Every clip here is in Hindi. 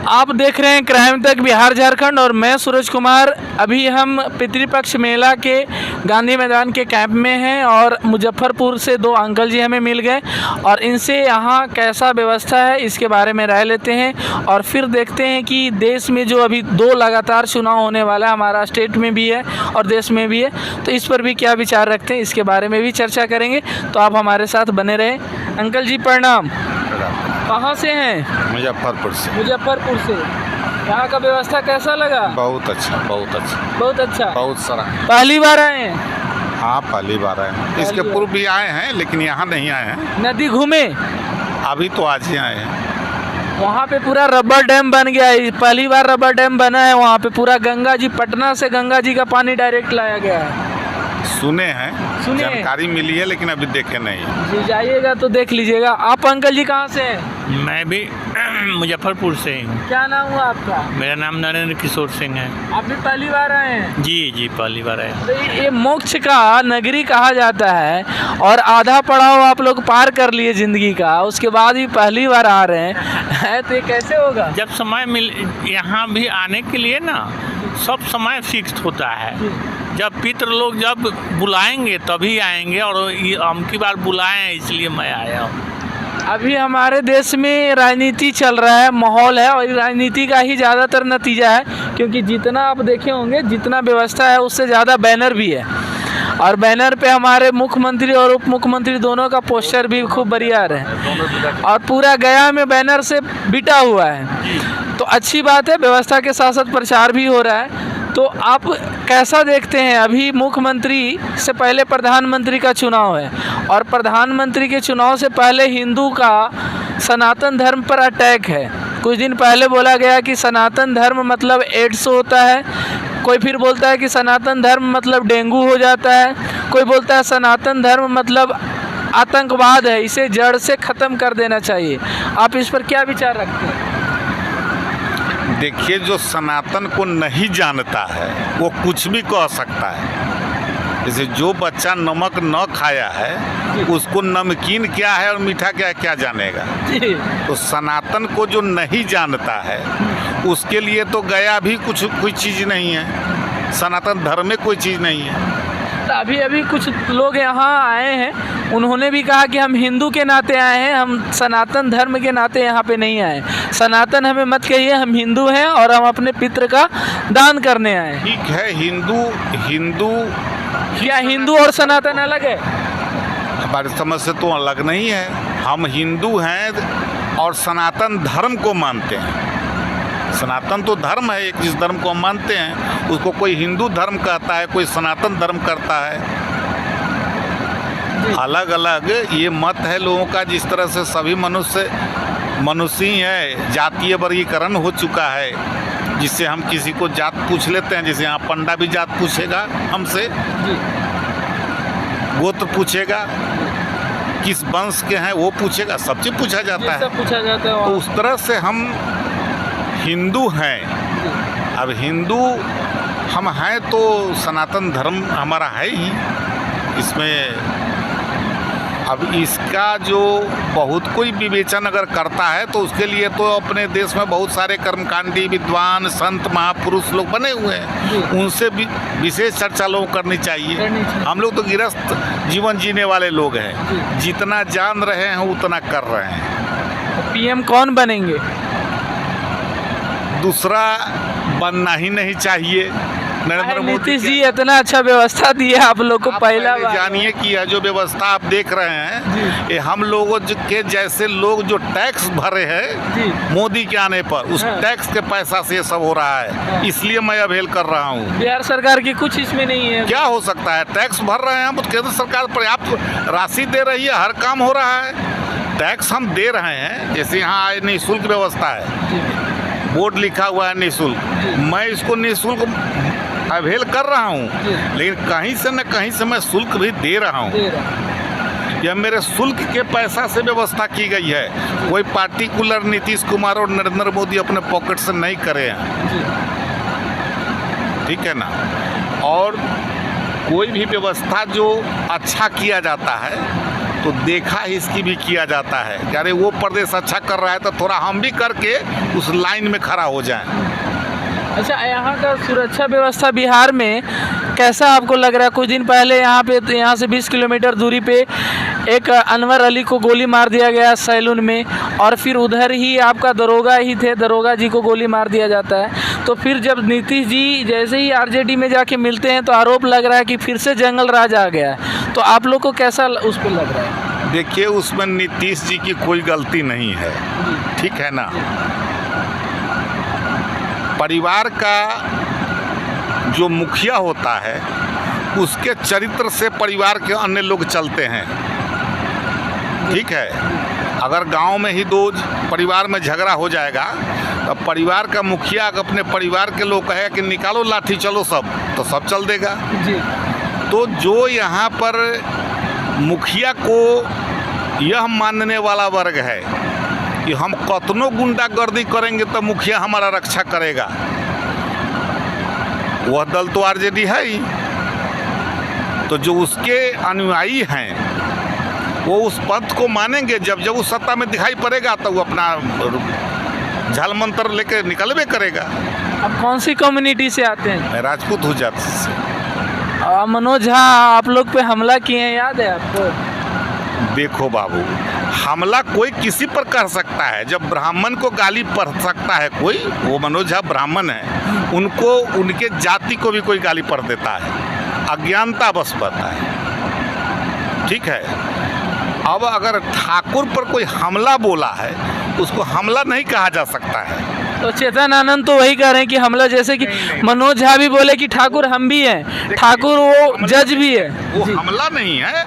आप देख रहे हैं क्राइम तक बिहार झारखंड और मैं सूरज कुमार। अभी हम पितृपक्ष मेला के गांधी मैदान के कैंप में हैं और मुजफ्फरपुर से दो अंकल जी हमें मिल गए और इनसे यहाँ कैसा व्यवस्था है इसके बारे में राय लेते हैं और फिर देखते हैं कि देश में जो अभी दो लगातार चुनाव होने वाला है, हमारा स्टेट में भी है और देश में भी है, तो इस पर भी क्या विचार रखते हैं इसके बारे में भी चर्चा करेंगे। तो आप हमारे साथ बने रहें। अंकल जी प्रणाम। कहाँ से हैं? मुजफ्फरपुर से। मुजफ्फरपुर से। यहाँ का व्यवस्था कैसा लगा? बहुत अच्छा, बहुत अच्छा, बहुत अच्छा। बहुत सारा। पहली बार आए हैं? हाँ, पहली बार आए हैं। इसके पूर्व भी आए हैं लेकिन यहाँ नहीं आए हैं। नदी घूमे? अभी तो आज ही आए हैं। वहाँ पे पूरा रबर डैम बन गया है, पहली बार रबर डैम बना है वहाँ पे। पूरा गंगा जी, पटना से गंगा जी का पानी डायरेक्ट लाया गया है। सुने हैं, जानकारी मिली है लेकिन अभी देखे नहीं। जी जाइएगा तो देख लीजिएगा। आप अंकल जी कहाँ से हैं? मैं भी मुजफ्फरपुर से ही हूँ। क्या नाम हुआ आपका? मेरा नाम नरेंद्र किशोर सिंह है। आप भी पहली बार आए हैं? जी पहली बार आए। तो ये मोक्ष का नगरी कहा जाता है और आधा पड़ाव आप लोग पार कर लिए जिंदगी का, उसके बाद भी पहली बार आ रहे हैं तो ये कैसे होगा? जब समय मिल यहाँ भी आने के लिए ना, सब समय फिक्स होता है। जब पितृ लोग जब बुलाएंगे तभी आएंगे और ये अमकी बार बुलाए हैं इसलिए मैं आया हूँ। अभी हमारे देश में राजनीति चल रहा है, माहौल है और राजनीति का ही ज़्यादातर नतीजा है, क्योंकि जितना आप देखे होंगे जितना व्यवस्था है उससे ज़्यादा बैनर भी है और बैनर पे हमारे मुख्यमंत्री और उप मुख्यमंत्री दोनों का पोस्टर भी खूब बढ़िया है और पूरा गया में बैनर से बिटा हुआ है। तो अच्छी बात है, व्यवस्था के साथ साथ प्रचार भी हो रहा है। तो आप कैसा देखते हैं? अभी मुख्यमंत्री से पहले प्रधानमंत्री का चुनाव है और प्रधानमंत्री के चुनाव से पहले हिंदू का सनातन धर्म पर अटैक है। कुछ दिन पहले बोला गया कि सनातन धर्म मतलब एड्स होता है, कोई फिर बोलता है कि सनातन धर्म मतलब डेंगू हो जाता है, कोई बोलता है सनातन धर्म मतलब आतंकवाद है, इसे जड़ से ख़त्म कर देना चाहिए। आप इस पर क्या विचार रखते हैं? देखिए, जो सनातन को नहीं जानता है वो कुछ भी कह सकता है। जैसे जो बच्चा नमक न खाया है उसको नमकीन क्या है और मीठा क्या है क्या जानेगा। तो सनातन को जो नहीं जानता है उसके लिए तो गया भी कोई चीज़ नहीं है, सनातन धर्म में कोई चीज़ नहीं है। अभी कुछ लोग यहाँ आए हैं, उन्होंने भी कहा कि हम हिंदू के नाते आए हैं, हम सनातन धर्म के नाते यहाँ पे नहीं आए। सनातन हमें मत कहिए, हम हिंदू हैं और हम अपने पितृ का दान करने आए। ठीक है, हिंदू क्या हिंदू और सनातन अलग है? हमारी समझ से तो अलग नहीं है। हम हिंदू हैं और सनातन धर्म को मानते हैं। सनातन तो धर्म है, एक जिस धर्म को हम मानते हैं उसको कोई हिंदू धर्म कहता है, कोई सनातन धर्म करता है। अलग अलग ये मत है लोगों का। जिस तरह से सभी मनुष्य ही है, जातीय वर्गीकरण हो चुका है, जिससे हम किसी को जात पूछ लेते हैं। जैसे यहाँ पंडा भी जात पूछेगा हमसे, गोत्र पूछेगा, किस वंश के हैं वो पूछेगा, सब चीज़ पूछा जाता है। सब पूछा जाता है। तो उस तरह से हम हिंदू हैं। अब हिंदू हम हैं तो सनातन धर्म हमारा है ही। इसमें अब इसका जो बहुत कोई विवेचन अगर करता है तो उसके लिए तो अपने देश में बहुत सारे कर्मकांडी विद्वान संत महापुरुष लोग बने हुए हैं, उनसे भी विशेष चर्चा लोग करनी चाहिए। हम लोग तो गृहस्थ जीवन जीने वाले लोग हैं, जितना जान रहे हैं उतना कर रहे हैं। पीएम कौन बनेंगे? दूसरा बनना ही नहीं चाहिए। नरेंद्र मोदी नीतीश जी इतना अच्छा व्यवस्था दिया आप लोग को, पहला बार जानिए कि यह जो व्यवस्था आप देख रहे हैं ये हम लोगों के जैसे लोग जो टैक्स भरे हैं मोदी के आने पर, उस टैक्स के पैसा से ये सब हो रहा है। इसलिए मैं अवेल कर रहा हूँ। बिहार सरकार की कुछ इसमें नहीं है। क्या हो सकता है? टैक्स भर रहे हैं हम, केंद्र सरकार पर्याप्त राशि दे रही है, हर काम हो रहा है। टैक्स हम दे रहे हैं। जैसे यहाँ निःशुल्क व्यवस्था है, बोर्ड लिखा हुआ है निःशुल्क, मैं इसको निःशुल्क अवेल कर रहा हूँ, लेकिन कहीं से न कहीं से मैं शुल्क भी दे रहा हूँ। यह मेरे शुल्क के पैसा से व्यवस्था की गई है। कोई पार्टिकुलर नीतीश कुमार और नरेंद्र मोदी अपने पॉकेट से नहीं करे हैं, ठीक है ना। और कोई भी व्यवस्था जो अच्छा किया जाता है तो देखा इसकी भी किया जाता है कि अरे वो प्रदेश अच्छा कर रहा है तो थोड़ा हम भी करके उस लाइन में खड़ा हो जाएं। अच्छा, यहाँ का सुरक्षा व्यवस्था बिहार में कैसा आपको लग रहा है? कुछ दिन पहले यहाँ से 20 किलोमीटर दूरी पे एक अनवर अली को गोली मार दिया गया सैलून में, और फिर उधर ही आपका दरोगा ही थे, दरोगा जी को गोली मार दिया जाता है। तो फिर जब नीतीश जी जैसे ही आरजेडी में जाके मिलते हैं तो आरोप लग रहा है कि फिर से जंगल राज आ गया है। तो आप लोग को कैसा उस पर लग रहा है? देखिए, उसमें नीतीश जी की कोई गलती नहीं है, ठीक है ना। परिवार का जो मुखिया होता है उसके चरित्र से परिवार के अन्य लोग चलते हैं, ठीक है। अगर गांव में ही दो परिवार में झगड़ा हो जाएगा तो परिवार का मुखिया अपने परिवार के लोग कहे कि निकालो लाठी चलो सब, तो सब चल देगा जी। तो जो यहाँ पर मुखिया को यह मानने वाला वर्ग है कि हम कतनो गुंडागर्दी करेंगे तो मुखिया हमारा रक्षा करेगा, वह दल तो आरजेडी है ही। तो जो उसके अनुयायी हैं वो उस पद को मानेंगे। जब जब उस सत्ता में दिखाई पड़ेगा तो वो अपना झाल मंत्र लेके निकलवे करेगा। अब कौन सी कम्युनिटी से आते हैं? मैं राजपूत हूँ जात से। मनोज झा आप लोग पे हमला किए हैं, याद है आपको? देखो बाबू, हमला कोई किसी पर कर सकता है। जब ब्राह्मण को गाली पढ़ सकता है कोई, वो मनोज झा ब्राह्मण है, उनको उनके जाति को भी कोई गाली पढ़ देता है, अज्ञानता बस पता है, ठीक है। अब अगर ठाकुर पर कोई हमला बोला है उसको हमला नहीं कहा जा सकता है। तो चेतन आनंद तो वही कह रहे हैं कि हमला, जैसे कि मनोज झा भी बोले कि ठाकुर हम भी हैं, ठाकुर वो जज भी है। वो हमला नहीं है।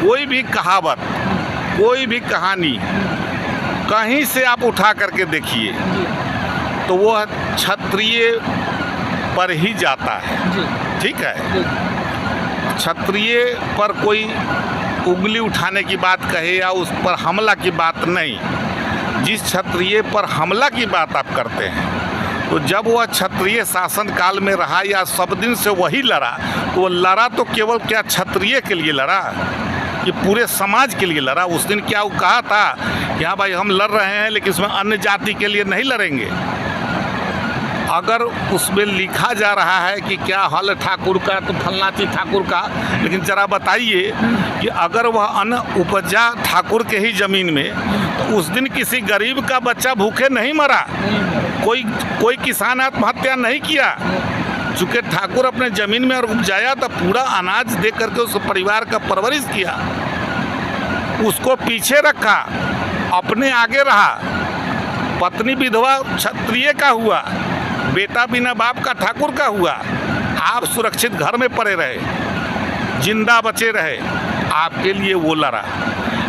कोई भी कहावत, कोई भी कहानी कहीं से आप उठा करके देखिए तो वो क्षत्रिय पर ही जाता है, ठीक है। क्षत्रिय पर कोई उंगली उठाने की बात कहे या उस पर हमला की बात नहीं। जिस क्षत्रिय पर हमला की बात आप करते हैं तो जब वह क्षत्रिय शासन काल में रहा या सब दिन से वही लड़ा, तो वो लड़ा तो केवल क्या क्षत्रिय के लिए लड़ा, ये पूरे समाज के लिए लड़ा। उस दिन क्या वो कहा था कि हाँ भाई हम लड़ रहे हैं लेकिन इसमें अन्य जाति के लिए नहीं लड़ेंगे। अगर उसमें लिखा जा रहा है कि क्या हल ठाकुर का तो फलना चीज ठाकुर का, लेकिन जरा बताइए कि अगर वह अन्न उपजा ठाकुर के ही ज़मीन में तो उस दिन किसी गरीब का बच्चा भूखे नहीं मरा, कोई किसान आत्महत्या नहीं किया। चूँकि ठाकुर अपने ज़मीन में और उपजाया तो पूरा अनाज दे करके उस परिवार का परवरिश किया, उसको पीछे रखा, अपने आगे रहा। पत्नी विधवा क्षत्रिय का हुआ, बेटा बिना बाप का ठाकुर का हुआ, आप सुरक्षित घर में पड़े रहे, जिंदा बचे रहे, आपके लिए वो लड़ा।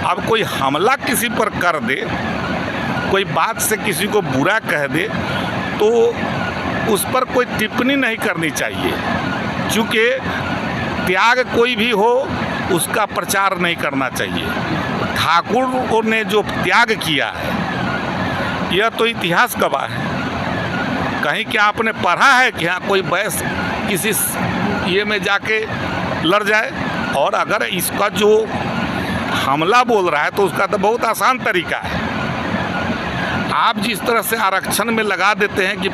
अब कोई हमला किसी पर कर दे, कोई बात से किसी को बुरा कह दे तो उस पर कोई टिप्पणी नहीं करनी चाहिए, क्योंकि त्याग कोई भी हो उसका प्रचार नहीं करना चाहिए। ठाकुर ने जो त्याग किया है यह तो इतिहास गवाह है। कहीं क्या आपने पढ़ा है कि हाँ कोई बैस किसी ये में जाके लड़ जाए? और अगर इसका जो हमला बोल रहा है तो उसका तो बहुत आसान तरीका है। आप जिस तरह से आरक्षण में लगा देते हैं कि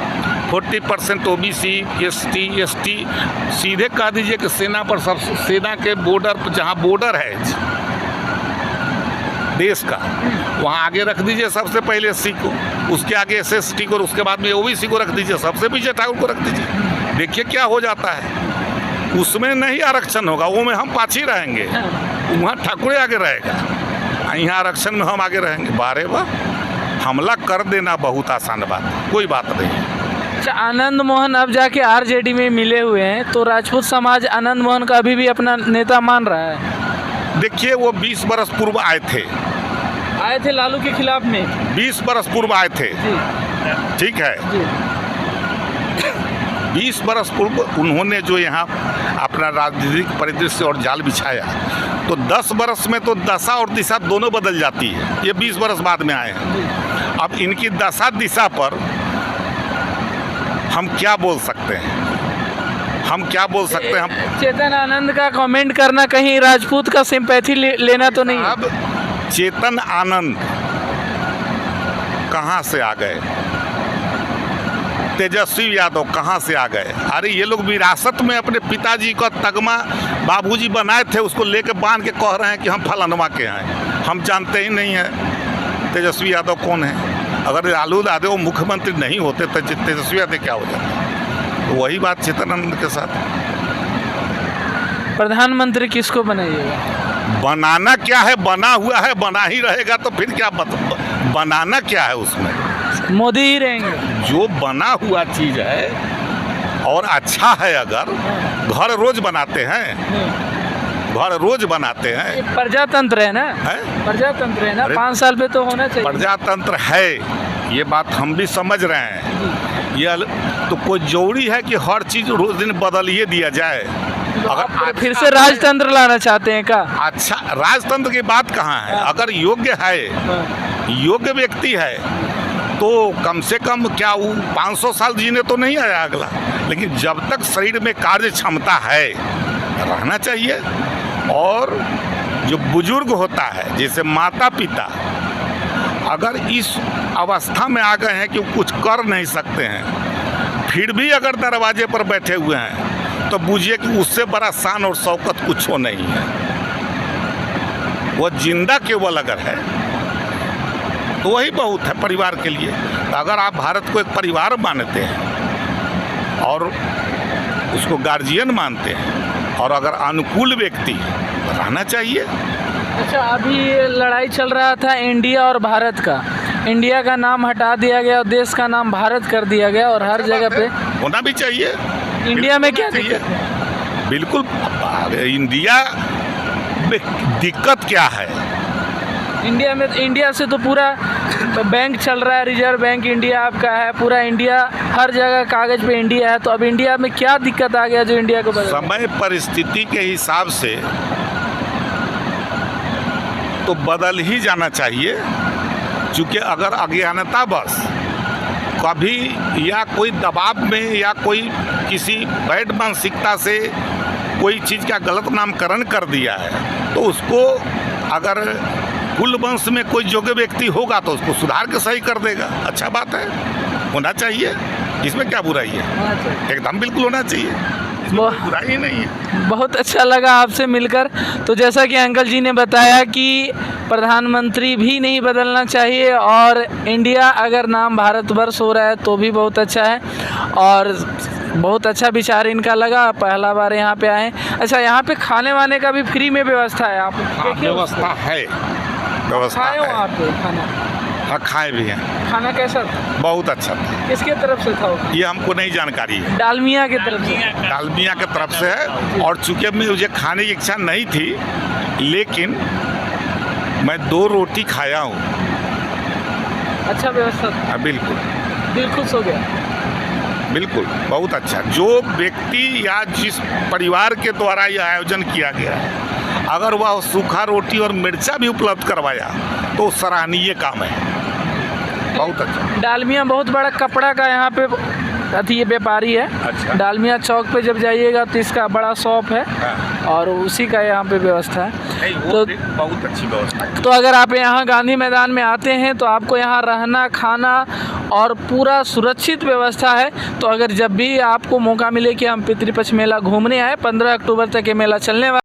40% OBC ST सीधे कह दीजिए कि सेना पर सब, सेना के बॉर्डर पर जहाँ बॉर्डर है देश का वहाँ आगे रख दीजिए सबसे पहले SC को, उसके आगे SST को, उसके बाद में OBC को रख दीजिए, सबसे पीछे ठाकुर को रख दीजिए। देखिए क्या हो जाता है। उसमें नहीं आरक्षण होगा, वो में हम पाछी रहेंगे, वहाँ ठाकुर आगे रहेगा, यहाँ आरक्षण में हम आगे रहेंगे। बारे वाह, हमला कर देना बहुत आसान बात, कोई बात नहीं। अच्छा, आनंद मोहन अब जाके आरजेडी में मिले हुए हैं, तो राजपूत समाज आनंद मोहन का अभी भी अपना नेता मान रहा है? देखिए, वो 20 बरस पूर्व आए थे लालू के खिलाफ में, 20 बरस पूर्व आए थे, ठीक है। 20 बरस पूर्व उन्होंने जो यहाँ अपना राजनीतिक परिदृश्य और जाल बिछाया, तो 10 बरस में तो दशा और दिशा दोनों बदल जाती है। ये 20 बरस बाद में आए हैं। अब इनकी दशा दिशा पर हम क्या बोल सकते हैं? हम क्या बोल सकते हैं। हम चेतन आनंद का कमेंट करना कहीं राजपूत का सिंपैथी लेना तो नहीं है? अब चेतन आनंद कहाँ से आ गए, तेजस्वी यादव कहाँ से आ गए? अरे ये लोग विरासत में अपने पिताजी का तगमा बाबूजी बनाए थे, उसको लेके बांध के कह रहे हैं कि हम फलानवा के हैं। हम जानते ही नहीं हैं तेजस्वी यादव कौन है। अगर लालू यादव मुख्यमंत्री नहीं होते तो तेजस्वी यादव क्या हो जाता? तो वही बात चेतन आनंद के साथ। प्रधानमंत्री किसको बनाइएगा? बनाना क्या है, बना हुआ है, बना ही रहेगा, तो फिर क्या बनाना क्या है उसमें? मोदी ही रहेंगे। जो बना हुआ चीज़ है और अच्छा है, अगर घर रोज बनाते हैं, घर रोज बनाते हैं। ये प्रजातंत्र है ना, है? प्रजातंत्र है ना, अरे 5 साल पे तो होना चाहिए। प्रजातंत्र है, ये बात हम भी समझ रहे हैं। ये तो कोई जरूरी है कि हर चीज़ रोज दिन बदल ही दिया जाए? अगर फिर से राजतंत्र लाना चाहते हैं का? अच्छा, राजतंत्र की बात कहाँ है? अगर योग्य है, योग्य व्यक्ति है, तो कम से कम क्या वो 500 साल जीने तो नहीं आया अगला, लेकिन जब तक शरीर में कार्य क्षमता है रहना चाहिए। और जो बुजुर्ग होता है, जैसे माता पिता, अगर इस अवस्था में आ गए हैं कि वो कुछ कर नहीं सकते हैं, फिर भी अगर दरवाजे पर बैठे हुए हैं, तो बूझिए कि उससे बड़ा शान और शौकत कुछ नहीं है। वो जिंदा केवल अगर है तो वही बहुत है परिवार के लिए। तो अगर आप भारत को एक परिवार मानते हैं और उसको गार्जियन मानते हैं, और अगर अनुकूल व्यक्ति तो रहना चाहिए। अच्छा, अभी ये लड़ाई चल रहा था इंडिया और भारत का। इंडिया का नाम हटा दिया गया और देश का नाम भारत कर दिया गया, और हर जगह पे होना भी चाहिए। इंडिया में क्या चाहिए? दिक्कत है? बिल्कुल, इंडिया में दिक्कत क्या है? इंडिया में, इंडिया से तो पूरा बैंक चल रहा है, रिजर्व बैंक इंडिया आपका है, पूरा इंडिया, हर जगह कागज पे इंडिया है। तो अब इंडिया में क्या दिक्कत आ गया जो इंडिया को बदल? समय परिस्थिति के हिसाब से तो बदल ही जाना चाहिए, क्योंकि अगर अज्ञानतावश कभी या कोई दबाव में या कोई किसी बैड मानसिकता से कोई चीज़ का गलत नामकरण कर दिया है, तो उसको अगर कुल वंश में कोई योग्य व्यक्ति होगा तो उसको सुधार के सही कर देगा। अच्छा बात है, होना चाहिए, इसमें क्या बुराई है? एकदम बिल्कुल होना चाहिए, इसमें कोई बुराई ही नहीं है। बहुत अच्छा लगा आपसे मिलकर। तो जैसा कि अंकल जी ने बताया कि प्रधानमंत्री भी नहीं बदलना चाहिए, और इंडिया अगर नाम भारतवर्ष हो रहा है तो भी बहुत अच्छा है, और बहुत अच्छा विचार इनका लगा। पहला बार यहाँ पे आए। अच्छा, यहाँ पे खाने वाने का भी फ्री में व्यवस्था है? आप हाँ, व्यवस्था है, व्यवस्था खाए हो है। वहाँ पे खाना? हाँ, खाए भी हैं। खाना कैसा था? बहुत अच्छा था। किसके तरफ से था वो? ये हमको नहीं जानकारी है। डालमिया की तरफ से? डालमिया की तरफ से है। और चूँकि मुझे खाने की इच्छा नहीं थी, लेकिन मैं 2 रोटी खाया हूँ। अच्छा व्यवस्था था? बिल्कुल, दिल खुश हो गया? बिल्कुल, बहुत अच्छा। जो व्यक्ति या जिस परिवार के द्वारा यह आयोजन किया गया है, अगर वह सूखा रोटी और मिर्चा भी उपलब्ध करवाया तो सराहनीय काम है, बहुत अच्छा। डालमिया बहुत बड़ा कपड़ा का यहाँ पे अथी ये व्यापारी है। अच्छा। डालमिया चौक पे जब जाइएगा तो इसका बड़ा शॉप है, हाँ। और उसी का यहाँ पे व्यवस्था है। नहीं, वो तो बहुत अच्छी व्यवस्था है। तो अगर आप यहाँ गांधी मैदान में आते हैं तो आपको यहाँ रहना, खाना और पूरा सुरक्षित व्यवस्था है। तो अगर जब भी आपको मौका मिले कि हम पितृपक्ष मेला घूमने आए, 15 अक्टूबर तक ये मेला चलने वाला